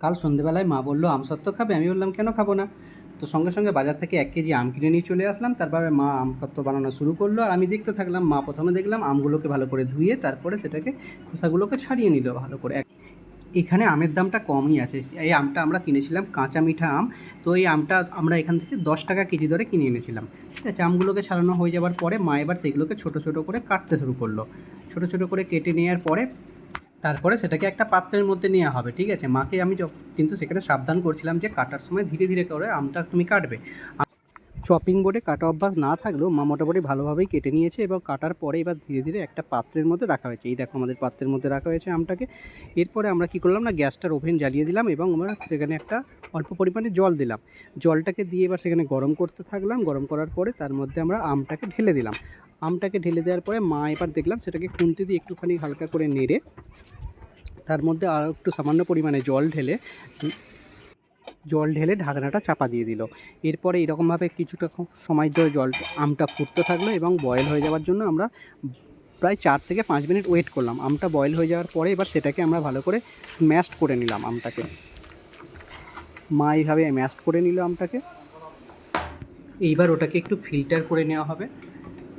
কাল সন্ধেবেলায় মা বললো আমসত্ত্ব খাবে। আমি বললাম কেন খাবো না। তো সঙ্গে সঙ্গে বাজার থেকে 1 কেজি আম কিনে নিয়ে চলে আসলাম। তারপরে মা আমসত্ত্ব বানানো শুরু করলো আর আমি দেখতে থাকলাম। মা প্রথমে দেখলাম আমগুলোকে ভালো করে ধুয়ে তারপরে সেটাকে খোসাগুলোকে ছাড়িয়ে নিল ভালো করে। এখানে আমের দামটা কমই আছে। এই আমটা আমরা কিনেছিলাম কাঁচা মিঠা আম। তো এই আমটা আমরা এখান থেকে 10 টাকা কেজি দরে কিনে এনেছিলাম। ঠিক আছে, আমগুলোকে ছাড়ানো হয়ে যাওয়ার পরে মা এবার সেগুলোকে ছোটো ছোটো করে কাটতে শুরু করলো। ছোটো ছোটো করে কেটে নেওয়ার পরে তারপরে সেটাকে একটা পাত্রের মধ্যে নেওয়া হবে। ঠিক আছে, মাকে আমি কিন্তু সেখানে সাবধান করছিলাম যে কাটার সময় ধীরে ধীরে করে আমটা তুমি কাটবে। চপিং বোর্ডে কাটা অভ্যাস না থাকলেও মা মোটামুটি ভালোভাবেই কেটে নিয়েছে এবং কাটার পরে এবার ধীরে ধীরে একটা পাত্রের মধ্যে রাখা হয়েছে। এই দেখো আমাদের পাত্রের মধ্যে রাখা হয়েছে আমটাকে। এরপরে আমরা কী করলাম না, গ্যাসটার ওভেন জ্বালিয়ে দিলাম এবং আমরা সেখানে একটা অল্প পরিমাণে জল দিলাম। জলটাকে দিয়ে এবার সেখানে গরম করতে থাকলাম। গরম করার পরে তার মধ্যে আমরা আমটাকে ঢেলে দিলাম। আমটাকে ঢেলে দেওয়ার পরে মা এবার দেখলাম সেটাকে খুন্তি দিয়ে একটুখানি হালকা করে নেড়ে তার মধ্যে আরও একটু সামান্য পরিমাণে জল ঢেলে ঢাকনাটা চাপা দিয়ে দিল। এরপরে এরকমভাবে কিছুটা সময় ধরে আমটা ফুটতে থাকলো এবং বয়েল হয়ে যাওয়ার জন্য আমরা প্রায় 4 থেকে 5 মিনিট ওয়েট করলাম। আমটা বয়েল হয়ে যাওয়ার পরে এবার সেটাকে আমরা ভালো করে স্ম্যাশড করে নিলাম আমটাকে। মা এইভাবে ম্যাশড করে নিল আমটাকে। এইবার ওটাকে একটু ফিল্টার করে নেওয়া হবে।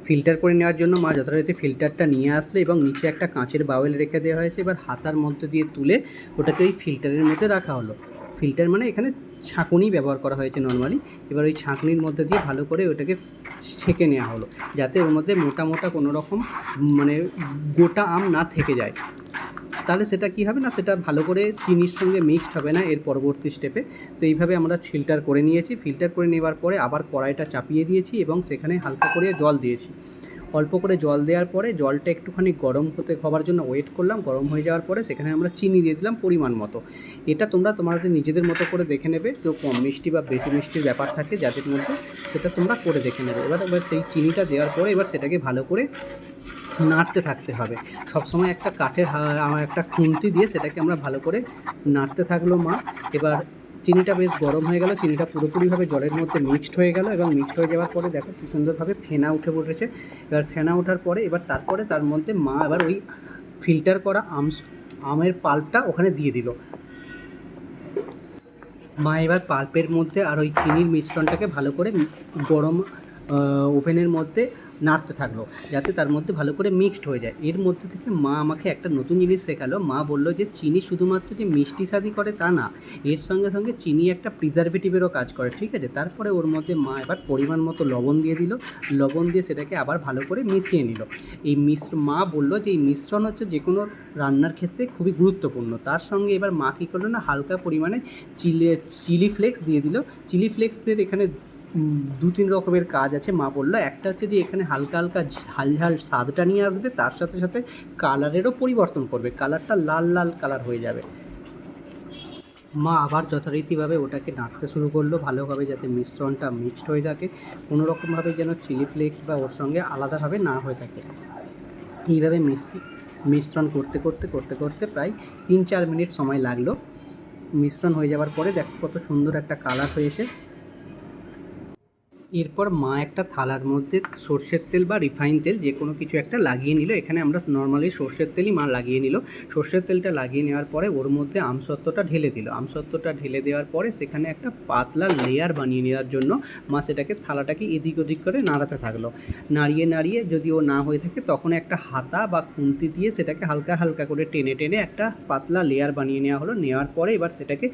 ফিল্টার করে নেওয়ার জন্য মা যথারীতি ফিল্টারটা নিয়ে আসলো এবং নিচে একটা কাঁচের বাউল রেখে দেওয়া হয়েছে। এবার হাতার মধ্যে দিয়ে তুলে ওটাকে ওই ফিল্টারের মধ্যে রাখা হলো। ফিল্টার মানে এখানে ছাঁকুনি ব্যবহার করা হয়েছে নর্মালি। এবার ওই ছাঁকনির মধ্যে দিয়ে ভালো করে ওটাকে ছেঁকে নেওয়া হলো, যাতে ওর মধ্যে মোটা মোটা কোনো রকম মানে গোটা আম না থেকে যায়। তাহলে সেটা কী হবে না, সেটা ভালো করে চিনির সঙ্গে মিক্সড হবে না এর পরবর্তী স্টেপে। তো এইভাবে আমরা ফিল্টার করে নিয়েছি। ফিল্টার করে নেওয়ার পরে আবার কড়াইটা চাপিয়ে দিয়েছি এবং সেখানে হালকা করে জল দিয়েছি। অল্প করে জল দেওয়ার পরে জলটা একটুখানি গরম হওয়ার জন্য ওয়েট করলাম। গরম হয়ে যাওয়ার পরে সেখানে আমরা চিনি দিয়ে দিলাম পরিমাণ মতো। এটা তোমাদের নিজেদের মতো করে দেখে নেবে। তো কম মিষ্টি বা বেশি মিষ্টির ব্যাপার থাকে যাদের মধ্যে, সেটা তোমরা করে দেখে নেবে। এবার সেই চিনিটা দেওয়ার পরে এবার সেটাকে ভালো করে নাড়তে থাকতে হবে। সবসময় একটা একটা খুন্তি দিয়ে সেটাকে আমরা ভালো করে নাড়তে থাকলো মা। এবার চিনিটা বেশ গরম হয়ে গেল, চিনিটা পুরোপুরিভাবে জলের মধ্যে মিক্সড হয়ে গেল এবং মিক্সড হয়ে যাওয়ার পরে দেখো কী সুন্দরভাবে ফেনা উঠে পড়েছে। এবার ফেনা ওঠার পরে তারপরে তার মধ্যে মা এবার ওই ফিল্টার করা আমের পাল্পটা ওখানে দিয়ে দিল। মা এবার পাল্পের মধ্যে আর ওই চিনির মিশ্রণটাকে ভালো করে গরম ওভেনের মধ্যে নাড়তে থাকলো, যাতে তার মধ্যে ভালো করে মিক্সড হয়ে যায়। এর মধ্যে থেকে মা আমাকে একটা নতুন জিনিস শেখালো। মা বললো যে চিনি শুধুমাত্র যে মিষ্টি স্বাদই করে তা না, এর সঙ্গে সঙ্গে চিনি একটা প্রিজারভেটিভেরও কাজ করে। ঠিক আছে, তারপরে ওর মধ্যে মা এবার পরিমাণ মতো লবণ দিয়ে দিল। লবণ দিয়ে সেটাকে আবার ভালো করে মিশিয়ে নিল। মা বললো যে এই মিশ্রণ হচ্ছে যে কোনো রান্নার ক্ষেত্রে খুবই গুরুত্বপূর্ণ। তার সঙ্গে এবার মা কী করলো না, হালকা পরিমাণে চিলি ফ্লেক্স দিয়ে দিল। চিলি ফ্লেক্সের এখানে 2-3 রকমের কাজ আছে। মা বললো একটা হচ্ছে যে এখানে হালকা হালকা ঝাল ঝাল স্বাদটা নিয়ে আসবে, তার সাথে সাথে কালারেরও পরিবর্তন করবে, কালারটা লাল লাল কালার হয়ে যাবে। মা আবার যথারীতিভাবে ওটাকে নাড়তে শুরু করলো ভালোভাবে, যাতে মিশ্রণটা মিক্সড হয়ে থাকে, কোনো রকমভাবে যেন চিলি ফ্লেক্স বা ওর সঙ্গে আলাদাভাবে না হয়ে থাকে। এইভাবে মিশ্রণ করতে করতে করতে করতে প্রায় 3-4 মিনিট সময় লাগলো। মিশ্রণ হয়ে যাওয়ার পরে দেখো কত সুন্দর একটা কালার হয়েছে। এরপর মা একটা থালার মধ্যে সর্ষের তেল বা রিফাইন তেল যে কোনো কিছু একটা লাগিয়ে নিল। এখানে আমরা নর্মালি সর্ষের তেলই মা লাগিয়ে নিল। সর্ষের তেলটা লাগিয়ে নেওয়ার পরে ওর মধ্যে আমসত্ত্বটা ঢেলে দিল। আমসত্ত্বটা ঢেলে দেওয়ার পরে সেখানে একটা পাতলা লেয়ার বানিয়ে নেওয়ার জন্য মা সেটাকে থালাটাকে এদিক ওদিক করে নাড়াতে থাকলো। নাড়িয়ে নাড়িয়ে যদি ও না হয়ে থাকে তখন একটা হাতা বা খুন্তি দিয়ে সেটাকে হালকা হালকা করে টেনে টেনে একটা পাতলা লেয়ার বানিয়ে নেওয়া হলো। নেওয়ার পরে এবার সেটাকে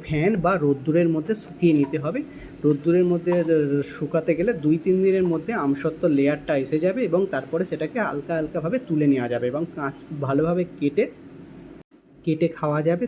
ফ্যান বা রোদ্দুরের মধ্যে শুকিয়ে নিতে হবে। রোদ্দুরের মধ্যে শুকাতে গেলে 2-3 দিনের মধ্যে আমসত্ত্ব লেয়ারটা এসে যাবে এবং তারপরে সেটাকে হালকা হালকাভাবে তুলে নেওয়া যাবে এবং ভালোভাবে কেটে খাওয়া যাবে।